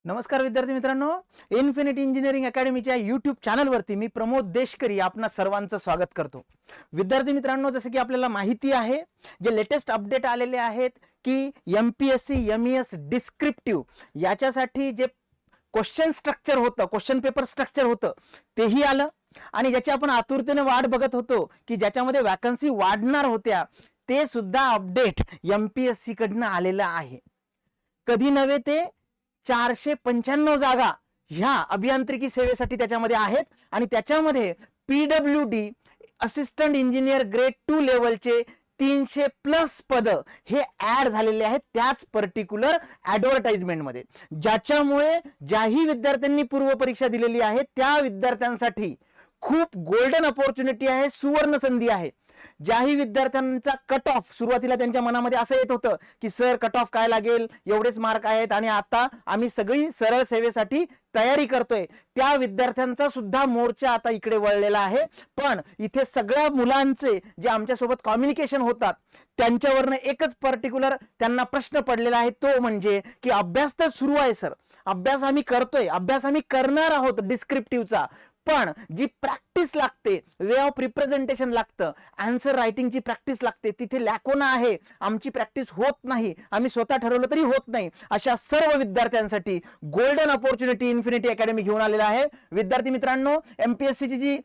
नमस्कार विद्यार्थी मित्रांनो, इन्फिनिटी इंजिनिअरिंग अकॅडमीच्या यूट्यूब चॅनलवरती मी प्रमोद देशकरी आपणा सर्वांचं स्वागत करतो. विद्यार्थी मित्रांनो, जसं की आपल्याला माहिती आहे, जे लेटेस्ट अपडेट आलेले आहेत की MPSC MES डिस्क्रिप्टिव्ह याच्यासाठी जे क्वेश्चन स्ट्रक्चर होतं, क्वेश्चन पेपर स्ट्रक्चर होतं, तेही आलं आणि ज्याची आपण आतुरतेने वाट बघत होतो की ज्याच्यामध्ये वॅकन्सी वाढणार होत्या, ते सुद्धा अपडेट MPSC कडनं आलेलं आहे. कधी नव्हे ते 495 जागा ह्या अभियांत्रिकी सेवेसाठी त्याच्यामध्ये आहेत आणि त्याच्यामध्ये PWD असिस्टंट इंजिनियर ग्रेड 2 लेवलचे 300+ पद हे ऍड झालेले आहेत त्याच पर्टिक्युलर ऍडव्हर्टाइजमेंट मध्ये, ज्याच्यामुळे ज्याही विद्यार्थ्यांनी पूर्व परीक्षा दिलेली आहे त्या विद्यार्थ्यांसाठी खूप गोल्डन अपॉर्च्युनिटी आहे, सुवर्ण संधी आहे. ज्याही विद्यार्थ्यांचा कट ऑफ सुरुवातीला त्यांच्या मनामध्ये असं येत होतं की सर कट ऑफ काय लागेल, एवढेच मार्क आहेत आणि आता आम्ही सगळी सरळ सेवेसाठी तयारी करतोय, त्या विद्यार्थ्यांचा सुद्धा मोर्चा आता इकडे वळलेला आहे. पण इथे सगळ्या मुलांचे जे आमच्यासोबत कम्युनिकेशन होतात त्यांच्यावरनं एकच पर्टिक्युलर त्यांना प्रश्न पडलेला आहे, तो म्हणजे की अभ्यास तर सुरू आहे सर, अभ्यास आम्ही करतोय, अभ्यास आम्ही करणार आहोत डिस्क्रिप्टिव्हचा, पण जी प्रॅक्टिस लागते, वे ऑफ रिप्रेझेंटेशन लागतं, आन्सर रायटिंगची प्रॅक्टिस लागते, तिथे लॅकोना आहे, आमची प्रॅक्टिस होत नाही, आम्ही स्वतः ठरवलं तरी होत नाही. अशा सर्व विद्यार्थ्यांसाठी गोल्डन अपॉर्च्युनिटी इन्फिनिटी अकॅडमी घेऊन आलेला आहे. विद्यार्थी मित्रांनो, MPSC ची जी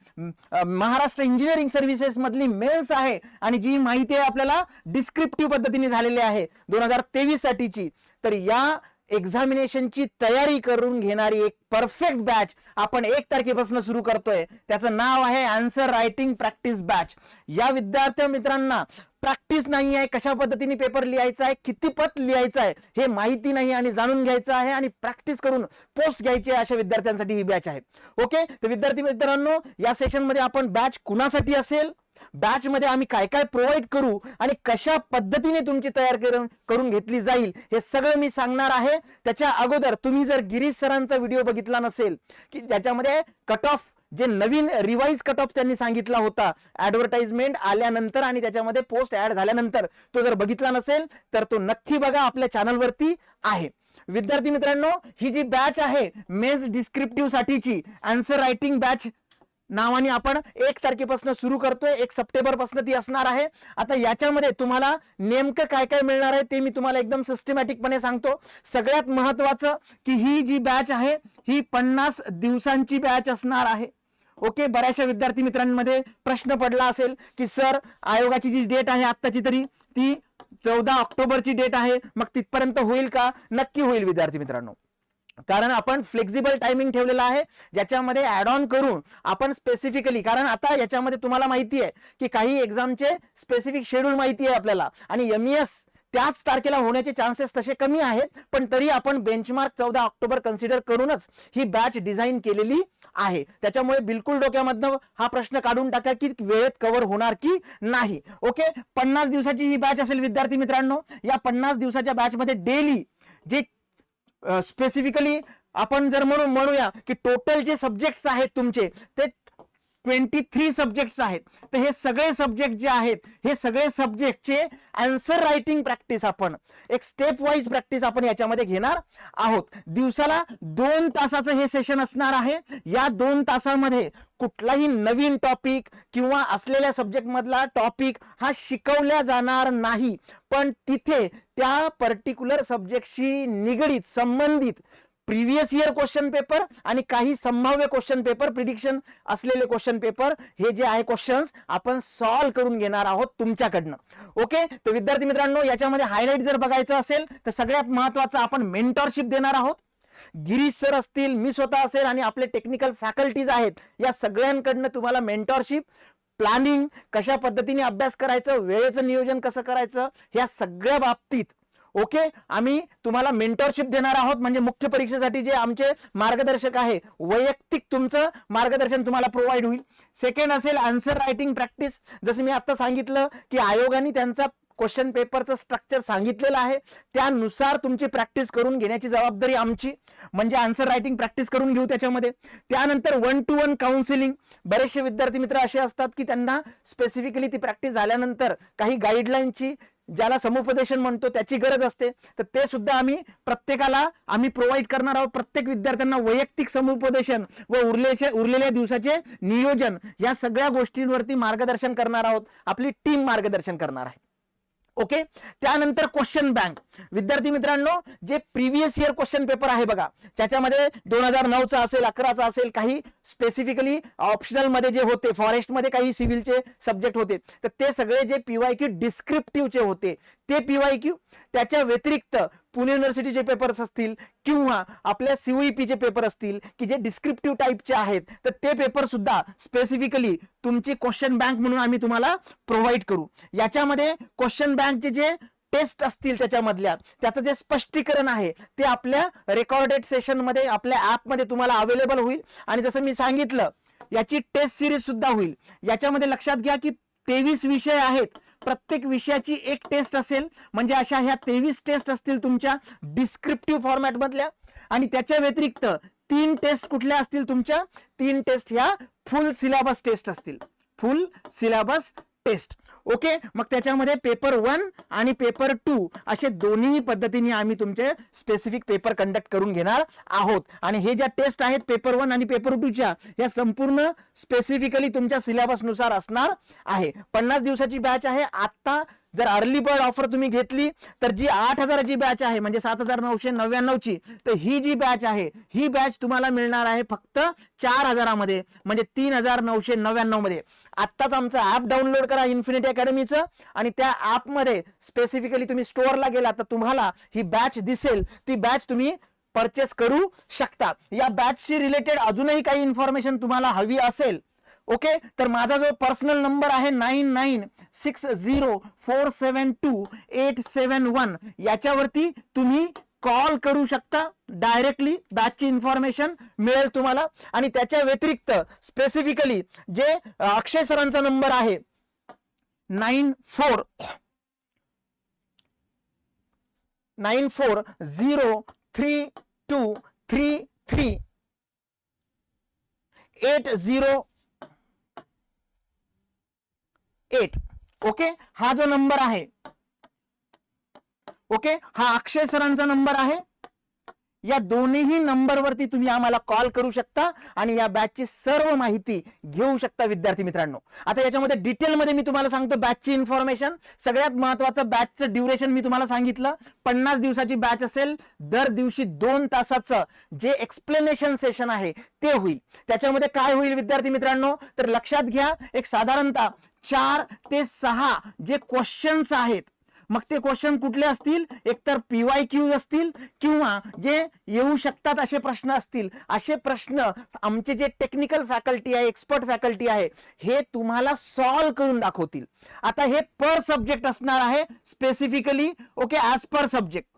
महाराष्ट्र इंजिनिअरिंग सर्व्हिसेस मधली मेन्स आहे आणि जी माहिती आहे आपल्याला डिस्क्रिप्टिव्ह पद्धतीने झालेली आहे 2023 साठीची, तर या एक्झामिनेशनची तयारी करून घेणारी एक परफेक्ट बॅच आपण 1 तारखेपासून सुरू करतोय. त्याचं नाव आहे आन्सर रायटिंग प्रॅक्टिस बॅच. या विद्यार्थी मित्रांना प्रॅक्टिस नाही आहे, कशा पद्धतीने पेपर लिहायचा आहे, किती पद लिहायचं आहे हे माहिती नाही आणि जाणून घ्यायचं आहे आणि प्रॅक्टिस करून पोस्ट घ्यायची आहे, अशा विद्यार्थ्यांसाठी ही बॅच आहे. ओके, तर विद्यार्थी मित्रांनो, या सेशन मध्ये आपण बॅच कुणासाठी असेल, बॅच मध्ये आम्ही काय काय प्रोव्हाइड करू आणि कशा पद्धतीने तुमची तयार करून घेतली जाईल हे सगळं मी सांगणार आहे. त्याच्या अगोदर तुम्ही जर गिरीश सरांचा व्हिडिओ बघितला नसेल की ज्याच्यामध्ये कट ऑफ जे नवीन रिवाइज कट ऑफ त्यांनी सांगितला होता ऍडव्हर्टाइजमेंट आल्यानंतर आणि त्याच्यामध्ये पोस्ट ऍड झाल्यानंतर, तो जर बघितला नसेल तर तो नक्की बघा, आपल्या चॅनलवरती आहे. विद्यार्थी मित्रांनो, ही जी बॅच आहे मेन्स डिस्क्रिप्टिव्ह साठीची आन्सर रायटिंग बॅच नावाने आपण 1 तारखेपासून सुरू करतोय, 1 सप्टेंबर पासून ती असणार आहे. आता याच्यामध्ये तुम्हाला नेमकं काय काय मिळणार आहे ते मी तुम्हाला एकदम सिस्टमॅटिकपणे सांगतो. सगळ्यात महत्वाचं की ही जी बॅच आहे ही 50 दिवसांची बॅच असणार आहे. ओके, बऱ्याचशा विद्यार्थी मित्रांमध्ये प्रश्न पडला असेल की सर आयोगाची जी डेट आहे आत्ताची तरी ती 14 ऑक्टोबरची डेट आहे, मग तिथपर्यंत होईल का? नक्की होईल विद्यार्थी मित्रांनो, कारण आपण फ्लेक्झिबल टायमिंग ठेवलेला आहे, ज्याच्यामध्ये ऍड ऑन करून आपण स्पेसिफिकली, कारण आता याच्यामध्ये तुम्हाला माहिती आहे की काही एक्झामचे स्पेसिफिक शेड्यूल माहिती आहे आपल्याला आणि MES त्याच तारखेला होण्याचे चान्सेस तसे कमी आहेत, पण तरी आपण बेंचमार्क 14 ऑक्टोबर कन्सिडर करूनच ही बॅच डिझाईन केलेली आहे. त्याच्यामुळे बिलकुल डोक्यामधनं हा प्रश्न काढून टाका की वेळेत कव्हर होणार की नाही. ओके, 50 दिवसाची ही बॅच असेल विद्यार्थी मित्रांनो. या 50 दिवसाच्या बॅच मध्ये डेली जे स्पेसिफिकली आपण जर म्हणूया की टोटल जे सब्जेक्ट्स आहेत तुमचे ते 23 सब्जेक्ट्स आहेत, तर हे सगळे सब्जेक्ट जे आहेत, हे सगळे सब्जेक्टचे आन्सर रायटिंग प्रॅक्टिस आपण एक स्टेप वाईज प्रॅक्टिस आपण याच्यामध्ये घेणार आहोत. दिवसाला 2 तासाचं हे सेशन असणार आहे. या 2 तासामध्ये कुठलाही नवीन टॉपिक किंवा असलेल्या सब्जेक्ट मधला टॉपिक हा शिकवला जाणार नाही, पण तिथे त्या पर्टिक्युलर सब्जेक्टशी निगडीत संबंधित प्रिव्हियस इयर क्वेश्चन पेपर आणि काही संभाव्य क्वेश्चन पेपर, प्रिडिक्शन असलेले क्वेश्चन पेपर, हे जे आहे क्वेश्चन्स आपण सॉल्व्ह करून घेणार आहोत तुमच्याकडनं. ओके, तर विद्यार्थी मित्रांनो, याच्यामध्ये हायलाइट जर बघायचं असेल तर सगळ्यात महत्वाचं आपण मेंटरशिप देणार आहोत. गिरीश सर असतील, मी स्वतः असेल आणि आपले टेक्निकल फॅकल्टीज आहेत, या सगळ्यांकडनं तुम्हाला मेंटरशिप, प्लॅनिंग, कशा पद्धतीने अभ्यास करायचं, वेळेचं नियोजन कसं करायचं, या सगळ्या बाबतीत ओके आम्ही तुम्हाला मेंटरशिप देणार आहोत. म्हणजे मुख्य परीक्षेसाठी जे आमचे मार्गदर्शक आहे, वैयक्तिक तुमचं मार्गदर्शन तुम्हाला प्रोव्हाइड होईल. सेकंड असेल आन्सर रायटिंग प्रॅक्टिस. जसं मी आता सांगितलं की आयोगाने त्यांचा क्वेश्चन पेपरचं स्ट्रक्चर सांगितलेलं आहे, त्यानुसार तुमची प्रॅक्टिस करून घेण्याची जबाबदारी आमची. म्हणजे आन्सर रायटिंग प्रॅक्टिस करून घेऊ त्याच्यामध्ये. त्यानंतर 1 to 1 काउन्सिलिंग. बरेचसे विद्यार्थी मित्र असे असतात की त्यांना स्पेसिफिकली ती प्रॅक्टिस झाल्यानंतर काही गाईडलाईनची ज्याला समुपदेशन म्हणतो त्याची गरज असते, तर ते सुद्धा आम्ही प्रत्येकाला प्रोव्हाइड करणार आहोत. प्रत्येक विद्यार्थ्यांना वैयक्तिक समुपदेशन व उरलेल्या दिवसाचे नियोजन या सगळ्या गोष्टींवरती मार्गदर्शन करणार आहोत. आपली टीम मार्गदर्शन करणार आहे. ओके. त्यानंतर क्वेश्चन बँक. विद्यार्थी मित्रांनो, जे प्रिव्हियस इयर क्वेश्चन पेपर आहे बघा, ज्याच्यामध्ये 2009चा असेल, 11चा असेल, काही स्पेसिफिकली ऑप्शनल मध्ये जे होते, फॉरेस्ट मध्ये काही सिव्हिलचे सब्जेक्ट होते, तर ते सगळे जे पीवायक्यू डिस्क्रिप्टिव्हचे होते ते पीवायक्यू, त्याच्या व्यतिरिक्त पुणे युनिव्हर्सिटीचे पेपर्स असतील किंवा आपल्या सीओईपीचे पेपर असतील की जे डिस्क्रिप्टिव्ह टाईपचे आहेत, तर ते पेपर सुद्धा स्पेसिफिकली तुमची क्वेश्चन बँक म्हणून आम्ही तुम्हाला प्रोव्हाइड करू. याच्यामध्ये क्वेश्चन बँकचे जे टेस्ट असतील त्याचं जे स्पष्टीकरण आहे ते आपल्या रेकॉर्डेड सेशन मध्ये आपल्या ऍप मध्ये तुम्हाला अवेलेबल होईल. आणि जसं मी सांगितलं, याची टेस्ट सिरीज सुद्धा होईल. याच्यामध्ये लक्षात घ्या की 23 विषय आहेत, प्रत्येक विषयाची एक टेस्ट असेल, म्हणजे अशा ह्या 23 टेस्ट असतील तुमच्या डिस्क्रिप्टिव्ह फॉर्मॅट मधल्या. आणि त्याच्या व्यतिरिक्त 3 टेस्ट कुठल्या असतील तुमच्या, 3 टेस्ट ह्या फुल सिलेबस टेस्ट असतील, फुल सिलेबस टेस्ट. ओके. मग त्याच्यामध्ये पेपर 1 आणि पेपर 2 असे दोन्ही पद्धतीने आम्ही तुमचे स्पेसिफिक पेपर कंडक्ट करून घेणार आहोत. आणि हे ज्या टेस्ट आहेत पेपर 1 आणि पेपर 2च्या, या संपूर्ण स्पेसिफिकली तुमच्या सिलेबस नुसार असणार आहे. 50 दिवसाची बॅच आहे. आता जर अर्ली बर्ड ऑफर तुम्ही घेतली तर जी 8,000ची बॅच आहे, म्हणजे 7,999ची, तर ही जी बॅच आहे, ही बॅच तुम्हाला मिळणार आहे फक्त 4,000 मध्ये, म्हणजे 3,999 मध्ये. आत्ताच आमचं ऍप डाउनलोड करा इन्फिनिटी अकॅडमीचं, आणि त्या ऍप मध्ये स्पेसिफिकली तुम्ही स्टोअरला गेला तर तुम्हाला ही बॅच दिसेल. ती बॅच तुम्ही परचेस करू शकता. या बॅचशी रिलेटेड अजूनही काही इन्फॉर्मेशन तुम्हाला हवी असेल, ओके, तर माझा जो पर्सनल नंबर आहे 9960472871, याच्यावरती तुम्ही कॉल करू शकता. डायरेक्टली बॅचची इन्फॉर्मेशन मिळेल तुम्हाला. आणि त्याच्या व्यतिरिक्त स्पेसिफिकली जे अक्षय सरांचा नंबर आहे 9403233808. ओके, हा जो नंबर आहे, ओके, हा अक्षय सरांचा नंबर आहे. या दोन्ही नंबरवरती तुम्ही आम्हाला कॉल करू शकता आणि या बॅचची सर्व माहिती घेऊ शकता. विद्यार्थी मित्रांनो, आता याच्यामध्ये डिटेलमध्ये मी तुम्हाला सांगतो बॅचची इन्फॉर्मेशन. सगळ्यात महत्वाचं बॅचचं ड्युरेशन मी तुम्हाला सांगितलं. 50 दिवसाची बॅच असेल. दर दिवशी 2 तासाचं जे एक्सप्लेनेशन सेशन आहे ते होईल. त्याच्यामध्ये काय होईल विद्यार्थी मित्रांनो, तर लक्षात घ्या, एक साधारणतः 4 ते 6 जे क्वेश्चन्स आहेत, मग ते क्वेश्चन कुठले असतील, एकतर पीवायक्यू असतील किंवा जे येऊ शकतात असे प्रश्न असतील. असे प्रश्न आमचे जे टेक्निकल फॅकल्टी आहे, एक्सपर्ट फॅकल्टी आहे, हे तुम्हाला सॉल्व्ह करून दाखवतील. आता हे पर सब्जेक्ट असणार आहे specifically. Okay, as per subject.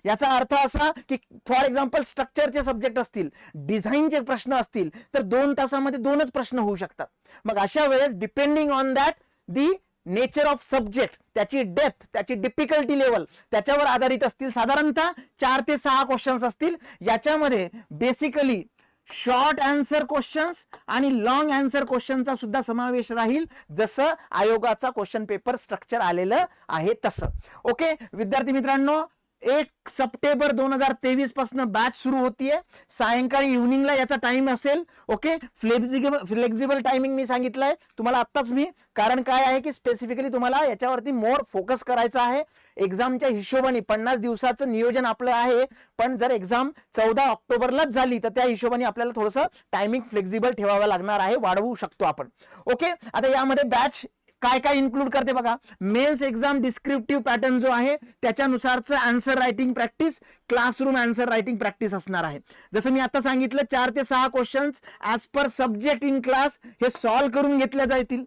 याचा अर्थ असा की फॉर एक्झाम्पल स्ट्रक्चरचे सब्जेक्ट असतील, डिझाईनचे प्रश्न असतील, तर 2 तासामध्ये 2च प्रश्न होऊ शकतात. मग अशा वेळेस depending on that the nature of subject, त्याची डेप्थ, त्याची डिफिकल्टी लेवल, त्याच्यावर आधारित असतील. साधारणतः 4 ते 6 क्वेश्चन्स असतील. याच्यामध्ये बेसिकली शॉर्ट आन्सर क्वेश्चन्स आणि लॉंग आन्सर क्वेश्चनचा सुद्धा समावेश राहील, जसं आयोगाचा क्वेश्चन पेपर स्ट्रक्चर आलेलं आहे तसं. ओके विद्यार्थी मित्रांनो, 1 सप्टेंबर 2023 पासून बॅच सुरू होतीये. सायंकाळी इव्हनिंगला याचा टाइम असेल. ओके, फ्लेक्झिबल टायमिंग मी सांगितलंय तुम्हाला आत्ताच मी. कारण काय आहे की स्पेसिफिकली तुम्हाला याच्यावरती मोर फोकस करायचा आहे. एक्झामच्या हिशोबाने 50 दिवसाचं नियोजन आपलं आहे, पण जर एक्झाम 14 ऑक्टोबरलाच झाली तर त्या हिशोबाने आपल्याला थोडंसं टायमिंग फ्लेक्झिबल ठेवावं लागणार आहे, वाढवू शकतो आपण. ओके, आता यामध्ये बॅच काय काय इन्क्लूड करते बघा. मेन्स एक्झाम डिस्क्रिप्टिव्ह पॅटर्न जो आहे त्याच्यानुसारचं answer writing practice, classroom answer writing practice असणार आहे. जसं मी आता सांगितलं, 4 ते 6 questions as per subject in class हे सॉल्व्ह करून घेतल्या जातील.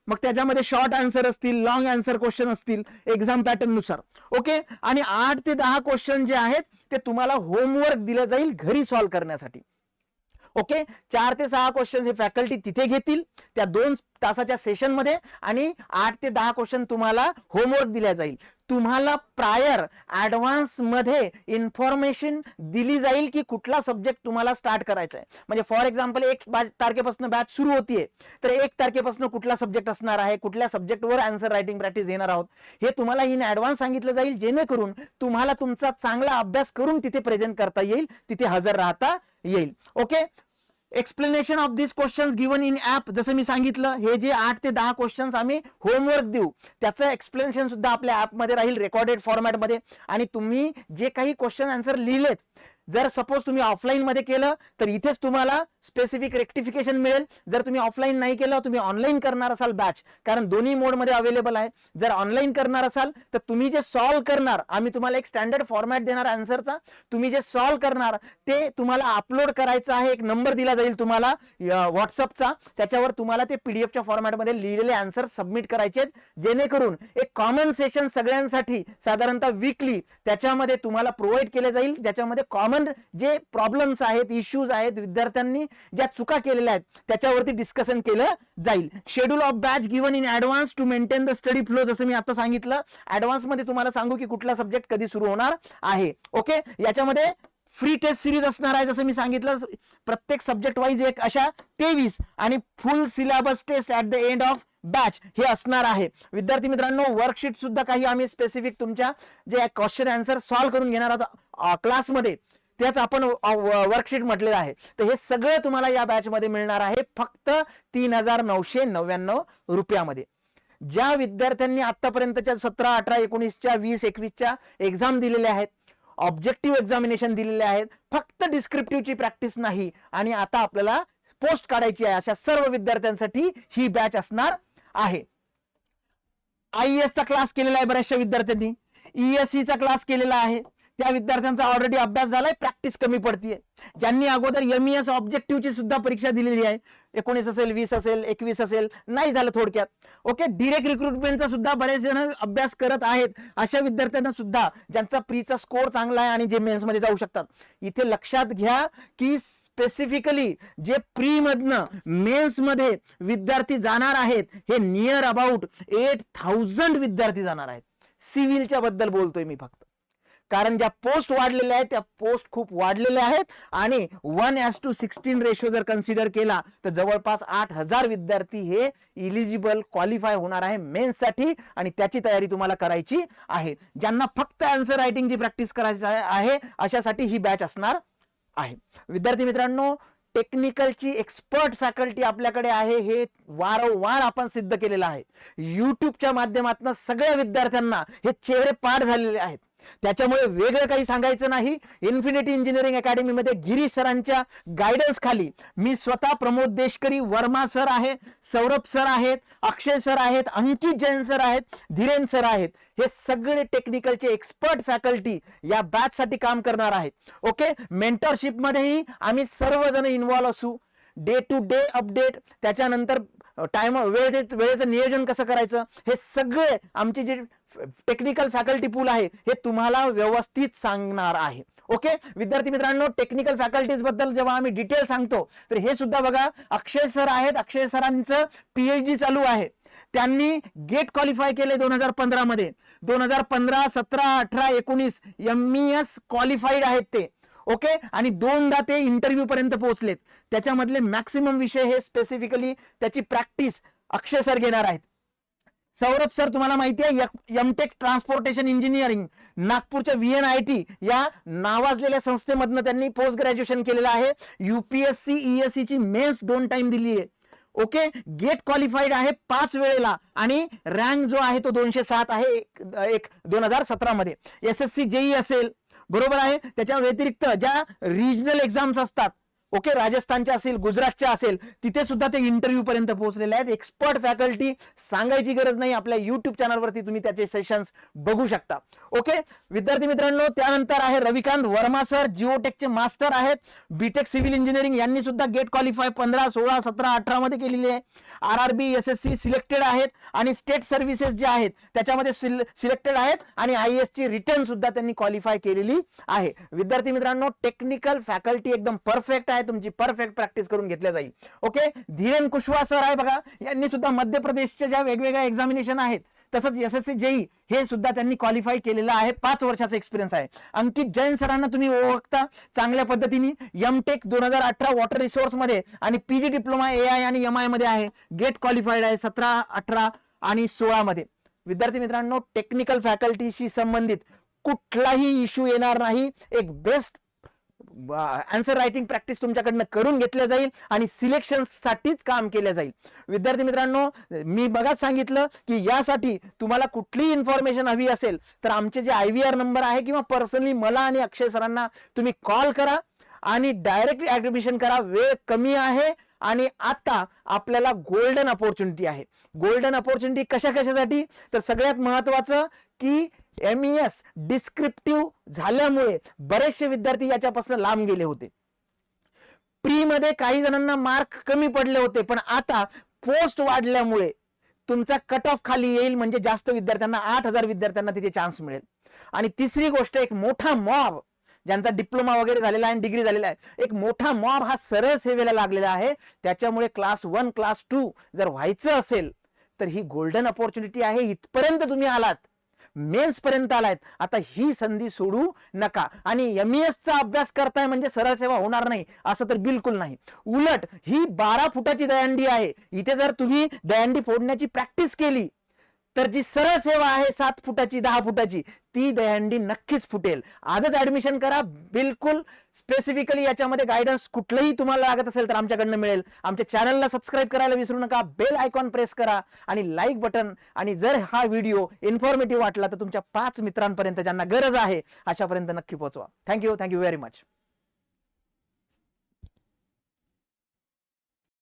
मग त्याच्यामध्ये शॉर्ट आन्सर असतील, लॉंग आन्सर क्वेश्चन असतील एक्झाम पॅटर्न नुसार. ओके, आणि 8 ते 10 क्वेश्चन जे आहेत ते तुम्हाला होमवर्क दिलं जाईल घरी सॉल्व्ह करण्यासाठी. ओके, 4 ते 6 क्वेश्चन हे फॅकल्टी तिथे घेतील. त्या 2 तासाच्या सेशन मध्ये आणि 8 ते 10 क्वेश्चन तुम्हाला होमवर्क दिल्या जाईल. तुम्हाला प्रायर ऍडव्हान्स मध्ये इन्फॉर्मेशन दिली जाईल की कुठला सब्जेक्ट तुम्हाला स्टार्ट करायचा आहे. म्हणजे फॉर एक्झाम्पल 1 तारखेपासून बॅच सुरू होतीये, तर 1 तारखेपासून कुठला सब्जेक्ट असणार आहे, कुठल्या सब्जेक्टवर आन्सर रायटिंग प्रॅक्टिस घेणार आहोत, हे तुम्हाला इन ऍडव्हान्स सांगितलं जाईल, जेणेकरून तुम्हाला तुमचा चांगला अभ्यास करून तिथे प्रेझेंट करता येईल, तिथे हजर राहता येईल. Okay, explanation of this questions given in app. जसं मी सांगितलं, हे जे 8 ते 10 क्वेश्चन्स आम्ही होमवर्क देऊ, त्याचं एक्सप्लेनेशन सुद्धा आपल्या ऍपमध्ये राहील रेकॉर्डेड फॉर्मॅटमध्ये. आणि तुम्ही जे काही क्वेश्चन आन्सर लिहिलेत, जर सपोज तुम्ही ऑफलाईन मध्ये केलं तर इथेच तुम्हाला स्पेसिफिक रेक्टिफिकेशन मिळेल. जर तुम्ही ऑफलाईन नाही केलं, तुम्ही ऑनलाईन करणार असाल बॅच, कारण दोन्ही मोड मध्ये अवेलेबल आहे. जर ऑनलाईन करणार असाल तर तुम्ही जे सॉल्व्ह करणार, आम्ही तुम्हाला एक स्टँडर्ड फॉर्मॅट देणार आन्सरचा, तुम्ही जे सॉल्व्ह करणार ते तुम्हाला अपलोड करायचं आहे. एक नंबर दिला जाईल तुम्हाला व्हॉट्सअपचा, त्याच्यावर तुम्हाला ते पीडीएफच्या फॉर्मॅटमध्ये लिहिलेले आन्सर सबमिट करायचे आहेत, जेणेकरून एक कॉमन सेशन सगळ्यांसाठी साधारणतः वीकली त्याच्यामध्ये तुम्हाला प्रोव्हाइड केले जाईल, ज्याच्यामध्ये कॉमन जे प्रॉब्लेम्स आहेत, इश्यूज आहेत, विद्यार्थ्यांनी ज्या चुका केलेल्या आहेत त्याच्यावरती डिस्कशन केलं जाईल. Schedule of batch given in advance to maintain the study flow. जसं मी आता सांगितलं, ऍडव्हान्स मध्ये तुम्हाला सांगू की कुठला सब्जेक्ट कधी सुरू होणार आहे. ओके, याच्यामध्ये फ्री टेस्ट सिरीज असणार आहे. जसं मी सांगितलं, प्रत्येक सब्जेक्ट वाईज एक अशा 23 आणि full syllabus test at the end of batch हे असणार आहे. विद्यार्थी मित्रांनो, वर्कशीट सुद्धा काही आम्ही स्पेसिफिक तुमच्या जे क्वेश्चन आन्सर सॉल्व्ह करून घेणार आहोत क्लासमध्ये, त्याच आपण वर्कशीट म्हटलेलं आहे. तर हे सगळं तुम्हाला या बॅच मध्ये मिळणार आहे फक्त 3999 रुपयामध्ये. ज्या विद्यार्थ्यांनी आतापर्यंतच्या 17, 18, 19च्या 20, 21च्या एक्झाम दिलेल्या आहेत, ऑब्जेक्टिव्ह एक्झामिनेशन दिलेले आहेत, फक्त डिस्क्रिप्टिव्हची प्रॅक्टिस नाही आणि आता आपल्याला पोस्ट काढायची आहे, अशा सर्व विद्यार्थ्यांसाठी ही बॅच असणार आहे. IAS चा क्लास केलेला आहे बऱ्याचशा विद्यार्थ्यांनी, ESE चा क्लास केलेला आहे, त्या विद्यार्थ्यांचा ऑलरेडी अभ्यास झालाय, प्रॅक्टिस कमी पडतीये. ज्यांनी अगोदर MES ऑब्जेक्टिव्हची सुद्धा परीक्षा दिलेली आहे, 19 असेल, 20 असेल, 21 असेल, नाही झालं थोडक्यात. ओके, डिरेक्ट रिक्रुटमेंटचा सुद्धा बरेच जण अभ्यास करत आहेत, अशा विद्यार्थ्यांना सुद्धा ज्यांचा प्रीचा स्कोर चांगला आहे आणि जे मेन्स मध्ये जाऊ शकतात. इथे लक्षात घ्या की स्पेसिफिकली जे प्री मधनं मेन्स मध्ये विद्यार्थी जाणार आहेत, हे नियर अबाउट 8000 विद्यार्थी जाणार आहेत. सिव्हिलच्या बद्दल बोलतोय मी फक्त, कारण ज्या पोस्ट वाढलेल्या आहेत त्या पोस्ट खूप वाढलेल्या आहेत आणि 1:16 रेशो जर कन्सिडर केला तर जवळपास 8000 विद्यार्थी हे इलिजिबल क्वालिफाय होणार आहे मेन्स साठी, आणि त्याची तयारी तुम्हाला करायची आहे. ज्यांना फक्त आन्सर रायटिंगची प्रॅक्टिस करायची आहे अशासाठी ही बॅच असणार आहे. विद्यार्थी मित्रांनो, टेक्निकलची एक्सपर्ट फॅकल्टी आपल्याकडे आहे, हे वारंवार आपण सिद्ध केलेलं आहे. युट्यूबच्या माध्यमातून सगळ्या विद्यार्थ्यांना हे चेहरे पाठ झालेले आहेत, त्याच्यामुळे वेगळं काही सांगायचं नाही. इन्फिनिटी इंजिनिअरिंग अकॅडमी मध्ये गिरीश सरांच्या गायडन्स खाली मी स्वतः प्रमोद देशकरी, वर्मा सर आहे, सौरभ सर आहेत, अक्षय सर आहेत, अंकित जैन सर आहेत, धीरेन सर आहेत, हे सगळे टेक्निकलचे एक्सपर्ट फॅकल्टी या बॅच साठी काम करणार आहेत. ओके, मेंटरशिप मध्येही आम्ही सर्वजण इन्व्हॉल्व असू. डे टू डे अपडेट, त्याच्यानंतर वेळेचं नियोजन कसं करायचं, हे सगळे आमची जी टेक्निकल फॅकल्टी पूल आहे हे तुम्हाला व्यवस्थित सांगणार आहे. ओके विद्यार्थी मित्रांनो, टेक्निकल फॅकल्टीज बद्दल जेव्हा आम्ही डिटेल सांगतो तर हे सुद्धा बघा, अक्षय सर आहेत, अक्षय सरांचं PhD चालू आहे, त्यांनी गेट क्वालिफाय केले 2015 मध्ये. 2015, 17, 18, 19 MES क्वालिफाईड आहेत ते. ओके, आणि 2दा ते इंटरव्ह्यू पर्यंत पोहोचलेत. त्याच्यामधले मॅक्सिमम विषय हे स्पेसिफिकली त्याची प्रॅक्टिस अक्षय सर घेणार आहेत. सौरभ सर तुम्हाला माहिती आहे, एमटेक ट्रान्सपोर्टेशन इंजिनिअरिंग नागपूरच्या VNIT या नावाजलेल्या संस्थेमधनं त्यांनी पोस्ट ग्रॅज्युएशन केलेलं आहे. UPSC ESE ची मेन्स 2 टाइम दिली आहे. ओके, गेट क्वालिफाईड आहे 5 वेळेला आणि रँक जो आहे तो 207 आहे 2017 मध्ये. SSC JEE असेल, बरोबर आहे. त्याच्या व्यतिरिक्त ज्या रिजनल एक्झाम्स असतात, ओके, राजस्थानच्या असेल, गुजरातच्या असेल, तिथे सुद्धा ते इंटरव्ह्यू पर्यंत पोहोचलेले आहेत. एक्सपर्ट फॅकल्टी, सांगायची गरज नाही, आपल्या युट्यूब चॅनलवरती तुम्ही त्याचे सेशन्स बघू शकता. ओके विद्यार्थी मित्रांनो, त्यानंतर आहे रविकांत वर्मा सर, जिओटेकचे मास्टर आहेत, बीटेक सिव्हिल इंजिनिअरिंग, यांनी सुद्धा गेट क्वालिफाय 15, 16, 17, 18 मध्ये केलेली आहे. RRB SSC सिलेक्टेड आहेत आणि स्टेट सर्व्हिसेस जे आहेत त्याच्यामध्ये सिलेक्टेड आहेत आणि IAS ची रिटर्न सुद्धा त्यांनी क्वालिफाय केलेली आहे. विद्यार्थी मित्रांनो, टेक्निकल फॅकल्टी एकदम परफेक्ट आहे. आहे तुमची परफेक्ट प्रॅक्टिस करून घेतल्या जाईल. ओके, धीरेन कुशवाहा सर आहे बघा, यांनी सुद्धा मध्य प्रदेशच्या ज्या वेगवेगळ्या एक्झामिनेशन आहेत तसंच SSC JEE हे सुद्धा त्यांनी क्वालिफाय केलेलं आहे. 5 वर्षाचा एक्सपिरियन्स आहे. अंकित जैन सरांना तुम्ही ओळखता चांगल्या पद्धतीने, MTech 2018 वॉटर रिसोर्स मध्ये आणि PG डिप्लोमा AI आणि MI मध्ये आहे. गेट क्वालिफाईड आहे 17, 18 आणि 16 मध्ये. विद्यार्थी मित्रांनो, टेक्निकल फॅकल्टीशी संबंधित कुठलाही इश्यू येणार नाही. एक बेस्ट आन्सर रायटिंग प्रॅक्टिस तुमच्याकडनं करून घेतल्या जाईल आणि सिलेक्शन साठीच काम केलं जाईल. विद्यार्थी मित्रांनो, मी बघाच सांगितलं की यासाठी तुम्हाला कुठलीही इन्फॉर्मेशन हवी असेल तर आमचे जे IVR नंबर आहे किंवा पर्सनली मला आणि अक्षय सरांना तुम्ही कॉल करा आणि डायरेक्टली ऍडमिशन करा. वेळ कमी आहे आणि आता आपल्याला गोल्डन अपॉर्च्युनिटी आहे. गोल्डन अपॉर्च्युनिटी कशासाठी, तर सगळ्यात महत्वाचं की MES डिस्क्रिप्टिव्ह झाल्यामुळे बरेचसे विद्यार्थी याच्यापासून लांब गेले होते. प्री मध्ये काही जणांना मार्क कमी पडले होते, पण आता पोस्ट वाढल्यामुळे तुमचा कट ऑफ खाली येईल, म्हणजे जास्त विद्यार्थ्यांना 8000 विद्यार्थ्यांना तिथे चान्स मिळेल. आणि तिसरी गोष्ट, एक मोठा मॉब ज्यांचा डिप्लोमा वगैरे झालेला आहे आणि डिग्री झालेला आहे, एक मोठा मॉब हा सरळ सेवेला लागलेला आहे. त्याच्यामुळे क्लास 1 क्लास 2 जर व्हायचं असेल तर ही गोल्डन अपॉर्च्युनिटी आहे. इथपर्यंत तुम्ही आलात, मेन्स पर्यंत आलायत, आता ही संधी सोडू नका. आणि MES चा अभ्यास करताय म्हणजे सरळ सेवा होणार नाही असं तर बिलकुल नाही. उलट ही 12 फुटाची दहीहंडी आहे. इथे जर तुम्ही दहीहंडी फोडण्याची प्रॅक्टिस केली तर जी सरळ सेवा आहे 7 फुटाची 10 फुटाची ती दहीहंडी नक्कीच फुटेल. आजच ऍडमिशन करा. बिलकुल स्पेसिफिकली याच्यामध्ये गायडन्स कुठलंही तुम्हाला लागत असेल तर आमच्याकडनं मिळेल. आमच्या चॅनलला सबस्क्राईब करायला विसरू नका. बेल आयकॉन प्रेस करा आणि लाईक बटन. आणि जर हा व्हिडिओ इन्फॉर्मेटिव्ह वाटला तर तुमच्या 5 मित्रांपर्यंत ज्यांना गरज आहे अशापर्यंत नक्की पोहोचवा. Thank you very much.